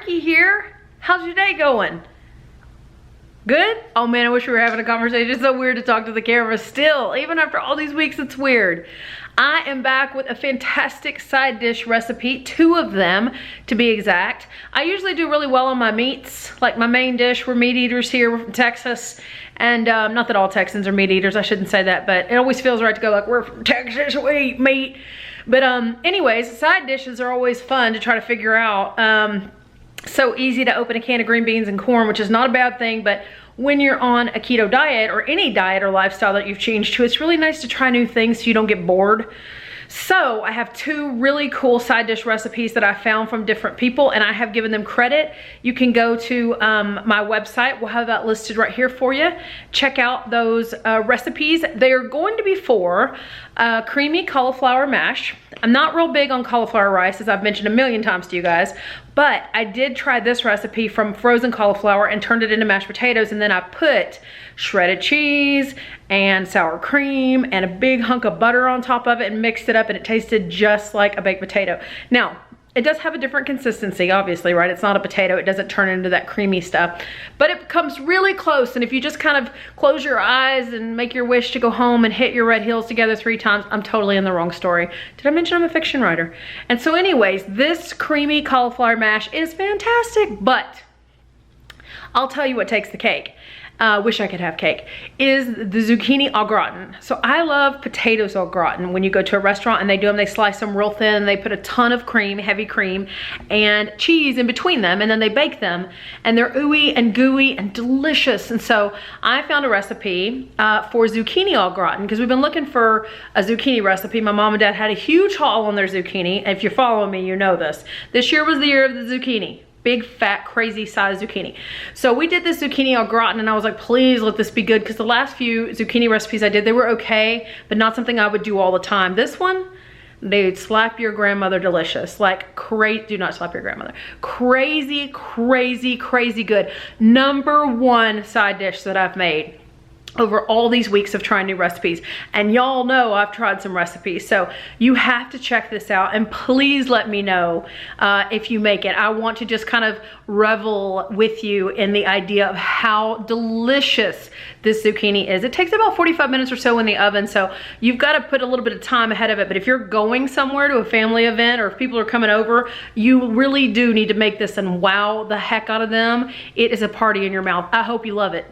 Starkey here. How's your day going? Good? Oh man, I wish we were having a conversation. It's so weird to talk to the camera still. Even after all these weeks, it's weird. I am back with a fantastic side dish recipe, 2 of them to be exact. I usually do really well on my meats, like my main dish. We're meat eaters here, we're from Texas. And not that all Texans are meat eaters, I shouldn't say that, but it always feels right to go like, we're from Texas, we eat meat. But anyways, side dishes are always fun to try to figure out. So easy to open a can of green beans and corn, which is not a bad thing, but when you're on a keto diet or any diet or lifestyle that you've changed to, it's really nice to try new things so you don't get bored. So I have 2 really cool side dish recipes that I found from different people, and I have given them credit. You can go to my website. We'll have that listed right here for you. Check out those recipes. They are going to be for creamy cauliflower mash. I'm not real big on cauliflower rice, as I've mentioned a million times to you guys, but I did try this recipe from frozen cauliflower and turned it into mashed potatoes, and then I put shredded cheese and sour cream and a big hunk of butter on top of it and mixed it up, and it tasted just like a baked potato. Now, it does have a different consistency, obviously, right? It's not a potato. It doesn't turn into that creamy stuff, but it comes really close. And if you just kind of close your eyes and make your wish to go home and hit your red heels together 3 times, I'm totally in the wrong story. Did I mention I'm a fiction writer? And so anyways, this creamy cauliflower mash is fantastic, but I'll tell you what takes the cake. Wish I could have cake, is the zucchini au gratin. So I love potatoes au gratin. When you go to a restaurant and they do them, they slice them real thin, and they put a ton of cream, heavy cream, and cheese in between them, and then they bake them, and they're ooey and gooey and delicious. And so I found a recipe for zucchini au gratin, because we've been looking for a zucchini recipe. My mom and dad had a huge haul on their zucchini. If you're following me, you know this. This year was the year of the zucchini. Big, fat, crazy size zucchini. So we did this zucchini au gratin, and I was like, please let this be good, because the last few zucchini recipes I did, they were okay, but not something I would do all the time. This one, dude, slap your grandmother delicious. Like, do not slap your grandmother. Crazy, crazy, crazy good. #1 side dish that I've made over all these weeks of trying new recipes. And y'all know I've tried some recipes, so you have to check this out, and please let me know if you make it. I want to just kind of revel with you in the idea of how delicious this zucchini is. It takes about 45 minutes or so in the oven, so you've got to put a little bit of time ahead of it. But if you're going somewhere to a family event, or if people are coming over, you really do need to make this and wow the heck out of them. It is a party in your mouth. I hope you love it.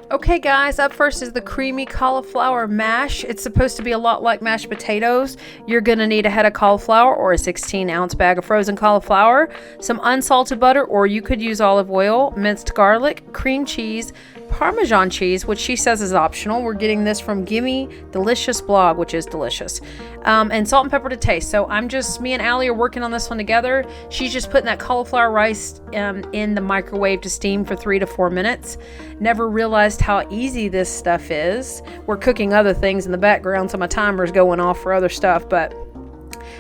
Okay guys, up first is the creamy cauliflower mash. It's supposed to be a lot like mashed potatoes. You're gonna need a head of cauliflower or a 16-ounce bag of frozen cauliflower, some unsalted butter, or you could use olive oil, minced garlic, cream cheese, Parmesan cheese, which she says is optional. We're getting this from Gimme Delicious blog, which is delicious, and salt and pepper to taste. So me and Allie are working on this one together. She's just putting that cauliflower rice in the microwave to steam for 3 to 4 minutes. Never realized how easy this stuff is. We're cooking other things in the background, so my timer's going off for other stuff, but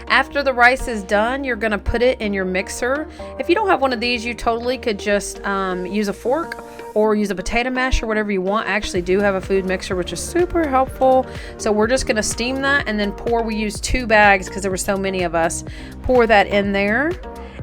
after the rice is done, you're gonna put it in your mixer. If you don't have one of these, you totally could just use a fork or use a potato mash or whatever you want. I actually do have a food mixer, which is super helpful. So we're just gonna steam that and then we use 2 bags because there were so many of us. Pour that in there.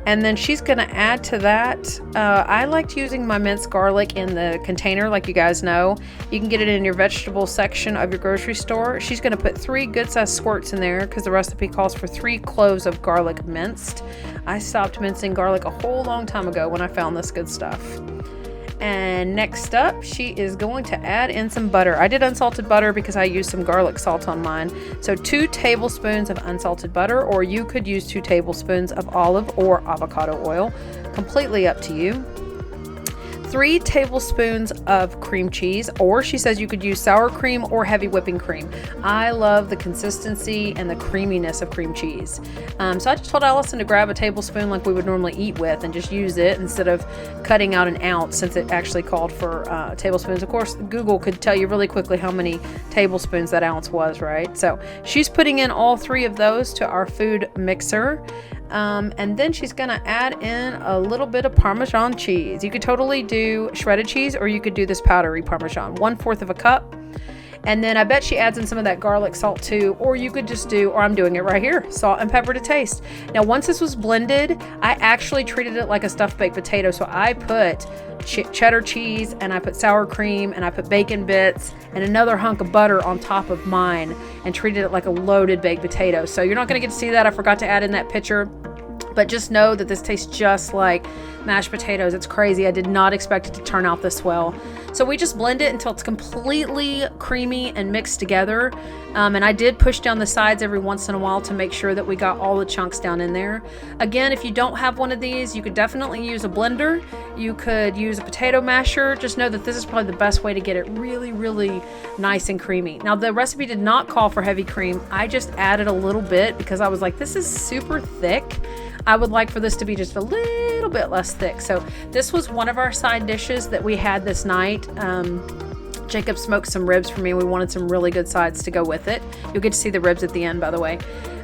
And then she's gonna add to that, I liked using my minced garlic in the container, like you guys know. You can get it in your vegetable section of your grocery store. She's gonna put 3 good sized squirts in there because the recipe calls for 3 cloves of garlic minced. I stopped mincing garlic a whole long time ago when I found this good stuff. And next up, she is going to add in some butter. I did unsalted butter because I used some garlic salt on mine. So 2 tablespoons of unsalted butter, or you could use 2 tablespoons of olive or avocado oil. Completely up to you. 3 tablespoons of cream cheese, or she says you could use sour cream or heavy whipping cream. I love the consistency and the creaminess of cream cheese. So I just told Allison to grab a tablespoon like we would normally eat with and just use it instead of cutting out an ounce, since it actually called for tablespoons. Of course, Google could tell you really quickly how many tablespoons that ounce was, right? So she's putting in all 3 of those to our food mixer. And then she's gonna add in a little bit of Parmesan cheese. You could totally do shredded cheese, or you could do this powdery Parmesan. 1/4 of a cup. And then I bet she adds in some of that garlic salt too, or you could just do, or I'm doing it right here, salt and pepper to taste. Now, once this was blended, I actually treated it like a stuffed baked potato. So I put cheddar cheese, and I put sour cream, and I put bacon bits and another hunk of butter on top of mine, and treated it like a loaded baked potato. So you're not going to get to see that. I forgot to add in that picture. But just know that this tastes just like mashed potatoes. It's crazy. I did not expect it to turn out this well. So we just blend it until it's completely creamy and mixed together. And I did push down the sides every once in a while to make sure that we got all the chunks down in there. Again, if you don't have one of these, you could definitely use a blender. You could use a potato masher. Just know that this is probably the best way to get it really, really nice and creamy. Now, the recipe did not call for heavy cream. I just added a little bit because I was like, this is super thick. I would like for this to be just a little bit less thick. So this was one of our side dishes that we had this night. Jacob smoked some ribs for me. We wanted some really good sides to go with it. You'll get to see the ribs at the end, by the way.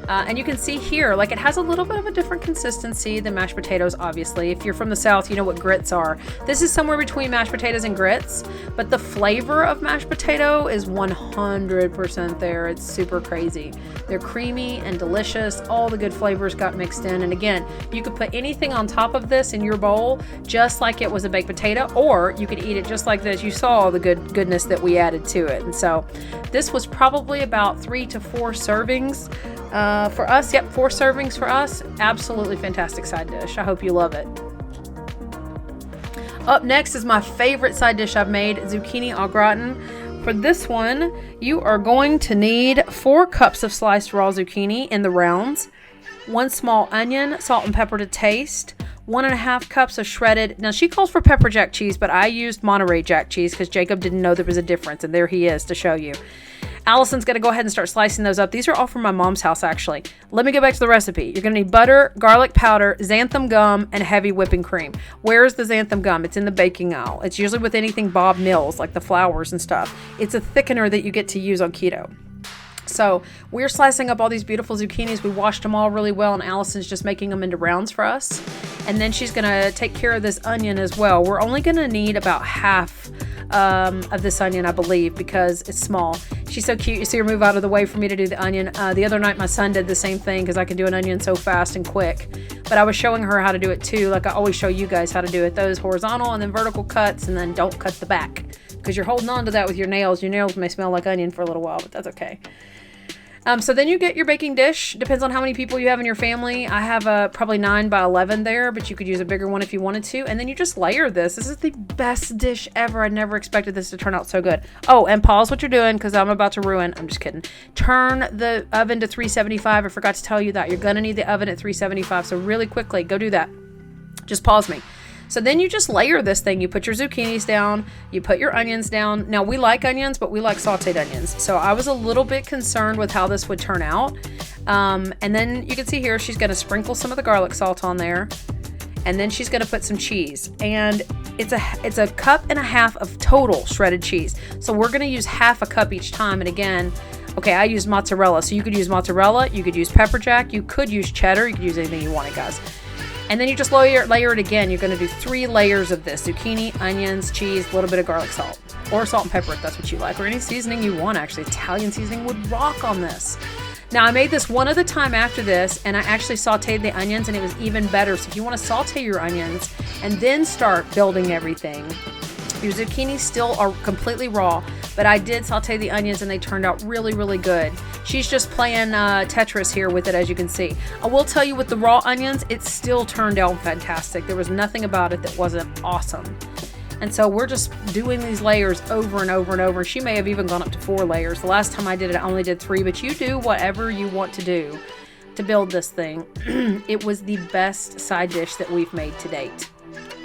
And you can see here, like, it has a little bit of a different consistency than mashed potatoes, obviously. If you're from the South, you know what grits are. This is somewhere between mashed potatoes and grits, but the flavor of mashed potato is 100% there. It's super crazy. They're creamy and delicious. All the good flavors got mixed in. And again, you could put anything on top of this in your bowl, just like it was a baked potato, or you could eat it just like this. You saw all the goodness that we added to it. And so this was probably about 3 to 4 servings. For us, 4 servings for us. Absolutely fantastic side dish. I hope you love it. Up next is my favorite side dish I've made, Zucchini Au Gratin. For this one, you are going to need 4 cups of sliced raw zucchini in the rounds, 1 small onion, salt and pepper to taste, 1.5 cups of shredded. Now, she calls for pepper jack cheese, but I used Monterey Jack cheese because Jacob didn't know there was a difference, and there he is to show you. Allison's going to go ahead and start slicing those up. These are all from my mom's house, actually. Let me go back to the recipe. You're going to need butter, garlic powder, xanthan gum, and heavy whipping cream. Where's the xanthan gum? It's in the baking aisle. It's usually with anything Bob Mills, like the flours and stuff. It's a thickener that you get to use on keto. So we're slicing up all these beautiful zucchinis. We washed them all really well, and Allison's just making them into rounds for us. And then she's going to take care of this onion as well. We're only going to need about half of this onion, I believe, because it's small. She's so cute. You see her move out of the way for me to do the onion. The other night my son did the same thing because I can do an onion so fast and quick. But I was showing her how to do it too, like I always show you guys how to do it. Those horizontal and then vertical cuts, and then don't cut the back because you're holding on to that with your nails. Your nails may smell like onion for a little while, but that's okay. So then you get your baking dish. Depends on how many people you have in your family. I have probably 9 by 11 there, but you could use a bigger one if you wanted to. And then you just layer this. This is the best dish ever. I never expected this to turn out so good. Oh, and pause what you're doing because I'm about to ruin. I'm just kidding. Turn the oven to 375. I forgot to tell you that. You're going to need the oven at 375. So really quickly, go do that. Just pause me. So then you just layer this thing. You put your zucchinis down, you put your onions down. Now we like onions, but we like sauteed onions. So I was a little bit concerned with how this would turn out. And then you can see here, she's gonna sprinkle some of the garlic salt on there. And then she's gonna put some cheese. And it's a cup and a half of total shredded cheese. So we're gonna use half a cup each time. And again, okay, I used mozzarella. So you could use mozzarella, you could use pepper jack, you could use cheddar, you could use anything you wanted, guys. And then you just layer it again. You're going to do 3 layers of this. Zucchini, onions, cheese, a little bit of garlic salt. Or salt and pepper if that's what you like. Or any seasoning you want, actually. Italian seasoning would rock on this. Now, I made this one other time after this, and I actually sauteed the onions, and it was even better. So if you want to saute your onions and then start building everything, your zucchini still are completely raw, but I did saute the onions and they turned out really, really good. She's just playing Tetris here with it, as you can see. I will tell you, with the raw onions, it still turned out fantastic. There was nothing about it that wasn't awesome. And so we're just doing these layers over and over and over. She may have even gone up to 4 layers. The last time I did it, I only did 3, but you do whatever you want to do to build this thing. It was the best side dish that we've made to date.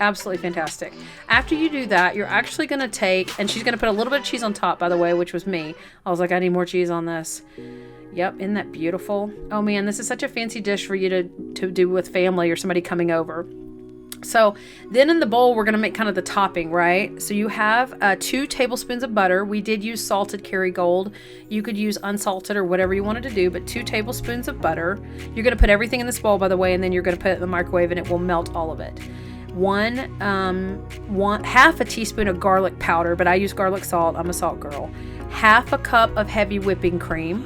Absolutely fantastic. After you do that, you're actually going to take, and she's going to put a little bit of cheese on top, by the way, which was me. I was like, I need more cheese on this. Yep, isn't that beautiful? Oh man, this is such a fancy dish for you to do with family or somebody coming over. So then in the bowl, we're going to make kind of the topping, right? So you have 2 tablespoons of butter. We did use salted Kerrygold. You could use unsalted or whatever you wanted to do, but 2 tablespoons of butter. You're going to put everything in this bowl, by the way, and then you're going to put it in the microwave and it will melt all of it. Half a teaspoon of garlic powder, but I use garlic salt. I'm a salt girl. half a cup of heavy whipping cream,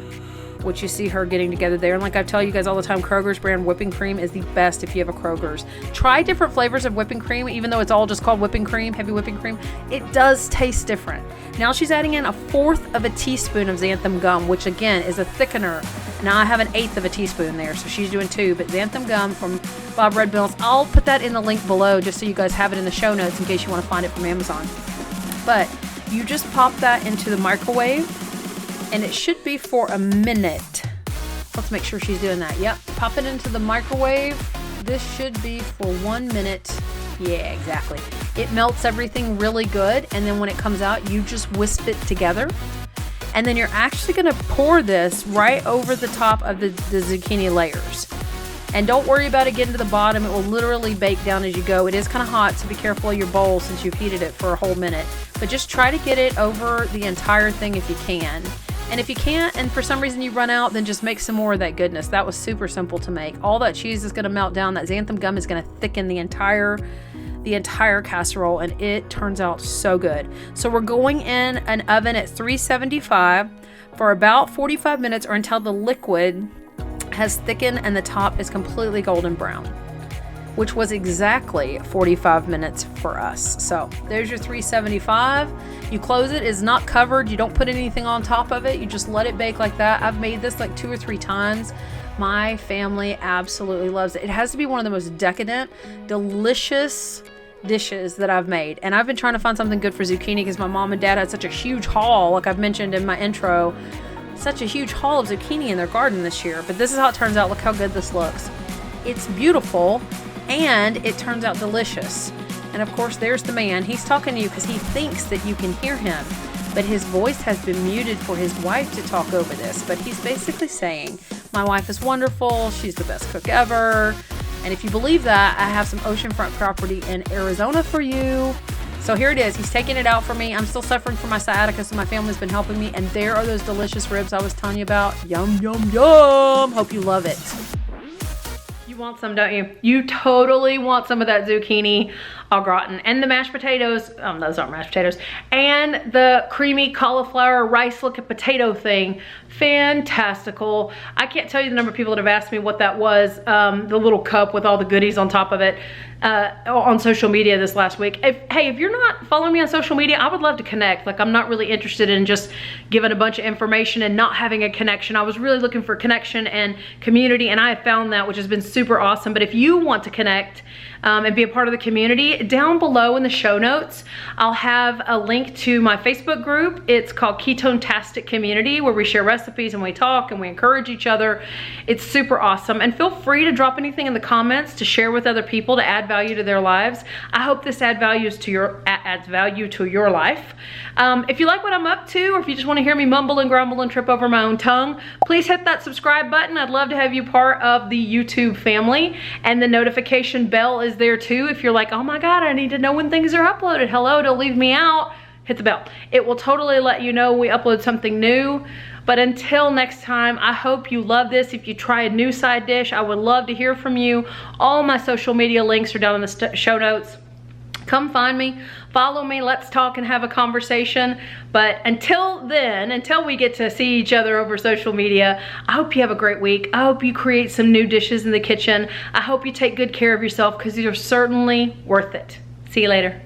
which you see her getting together there. And like I tell you guys all the time, Kroger's brand whipping cream is the best if you have a Kroger's. Try different flavors of whipping cream, even though it's all just called whipping cream, heavy whipping cream. It does taste different. Now she's adding in 1/4 of a teaspoon of xanthan gum, which again is a thickener. Now I have 1/8 of a teaspoon there, so she's doing 2. But xanthan gum from Bob Red Mills, I'll put that in the link below just so you guys have it in the show notes in case you want to find it from Amazon. But you just pop that into the microwave, and it should be for a minute. Let's make sure she's doing that. Yep, pop it into the microwave. This should be for 1 minute. Yeah, exactly. It melts everything really good, and then when it comes out, you just whisk it together. And then you're actually gonna pour this right over the top of the zucchini layers. And don't worry about it getting to the bottom. It will literally bake down as you go. It is kind of hot, so be careful of your bowl since you've heated it for a whole minute. But just try to get it over the entire thing if you can. And if you can't, and for some reason you run out, then just make some more of that goodness. That was super simple to make. All that cheese is gonna melt down. That xanthan gum is gonna thicken the entire casserole, and it turns out so good. So we're going in an oven at 375 for about 45 minutes, or until the liquid has thickened and the top is completely golden brown, which was exactly 45 minutes for us. So there's your 375. You close it. It's not covered. You don't put anything on top of it. You just let it bake like that. I've made this like 2 or 3 times. My family absolutely loves it. It has to be one of the most decadent, delicious dishes that I've made. And I've been trying to find something good for zucchini because my mom and dad had such a huge haul, like I've mentioned in my intro, such a huge haul of zucchini in their garden this year. But this is how it turns out. Look how good this looks. It's beautiful, and it turns out delicious. And of course, there's the man. He's talking to you because he thinks that you can hear him, but his voice has been muted for his wife to talk over this. But he's basically saying, my wife is wonderful. She's the best cook ever. And if you believe that, I have some oceanfront property in Arizona for you. So here it is. He's taking it out for me. I'm still suffering from my sciatica, so my family's been helping me. And there are those delicious ribs I was telling you about. Yum, yum, yum. Hope you love it. You want some, don't you? You totally want some of that zucchini au gratin. And the mashed potatoes, those aren't mashed potatoes, and the creamy cauliflower rice looking potato thing. Fantastical. I can't tell you the number of people that have asked me what that was, the little cup with all the goodies on top of it, on social media this last week. If you're not following me on social media, I would love to connect. Like, I'm not really interested in just giving a bunch of information and not having a connection. I was really looking for connection and community, and I have found that, which has been super awesome. But if you want to connect and be a part of the community, down below in the show notes, I'll have a link to my Facebook group. It's called Keto-tastic Community, where we share recipes and we talk and we encourage each other. It's super awesome. And feel free to drop anything in the comments to share with other people to add value to their lives. I hope this adds value to your life. If you like what I'm up to, or if you just want to hear me mumble and grumble and trip over my own tongue, please hit that subscribe button. I'd love to have you part of the YouTube family. And the notification bell is there too. If you're like, oh my God, I need to know when things are uploaded. Hello, don't leave me out. Hit the bell. It will totally let you know we upload something new. But until next time, I hope you love this. If you try a new side dish, I would love to hear from you. All my social media links are down in the show notes. Come find me, follow me, let's talk and have a conversation. But until then, until we get to see each other over social media, I hope you have a great week. I hope you create some new dishes in the kitchen. I hope you take good care of yourself, because you're certainly worth it. See you later.